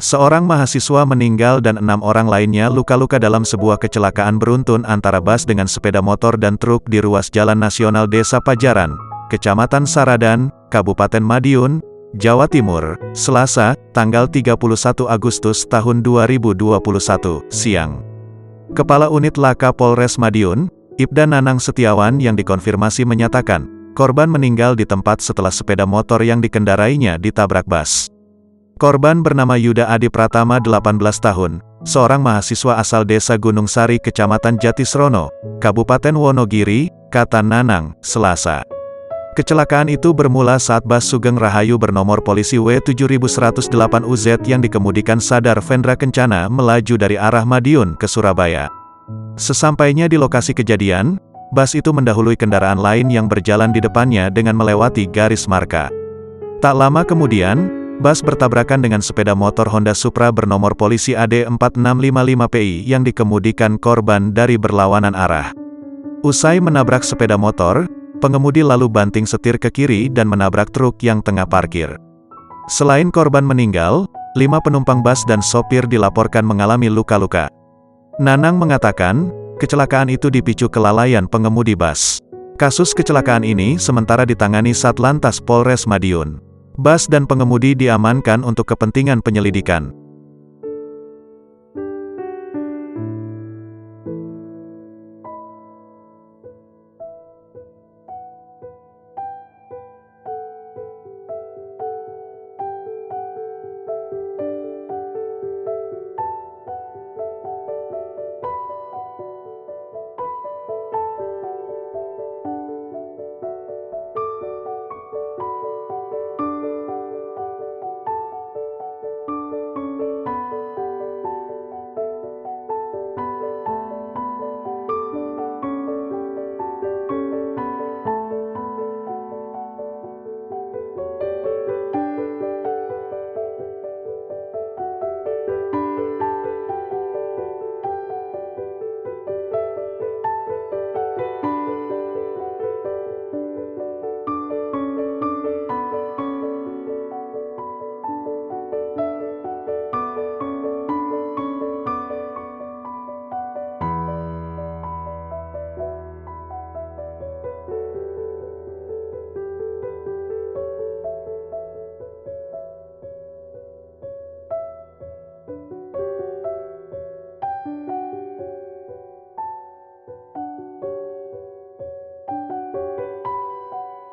Seorang mahasiswa meninggal dan 6 orang lainnya luka-luka dalam sebuah kecelakaan beruntun antara bus dengan sepeda motor dan truk di ruas Jalan Nasional Desa Pajaran, Kecamatan Saradan, Kabupaten Madiun, Jawa Timur, Selasa, tanggal 31 Agustus tahun 2021, siang. Kepala Unit Laka Polres Madiun, Ibda Nanang Setiawan yang dikonfirmasi menyatakan, korban meninggal di tempat setelah sepeda motor yang dikendarainya ditabrak bus. Korban bernama Yuda Adi Pratama 18 tahun, seorang mahasiswa asal Desa Gunung Sari Kecamatan Jatisrono, Kabupaten Wonogiri, kata Nanang, Selasa. Kecelakaan itu bermula saat bus Sugeng Rahayu bernomor polisi W7108UZ yang dikemudikan Sadar Vendra Kencana melaju dari arah Madiun ke Surabaya. Sesampainya di lokasi kejadian, bus itu mendahului kendaraan lain yang berjalan di depannya dengan melewati garis marka. Tak lama kemudian, bus bertabrakan dengan sepeda motor Honda Supra bernomor polisi AD 4655PI yang dikemudikan korban dari berlawanan arah. Usai menabrak sepeda motor, pengemudi lalu banting setir ke kiri dan menabrak truk yang tengah parkir. Selain korban meninggal, 5 penumpang bus dan sopir dilaporkan mengalami luka-luka. Nanang mengatakan, kecelakaan itu dipicu kelalaian pengemudi bus. Kasus kecelakaan ini sementara ditangani Satlantas Polres Madiun. Bus dan pengemudi diamankan untuk kepentingan penyelidikan.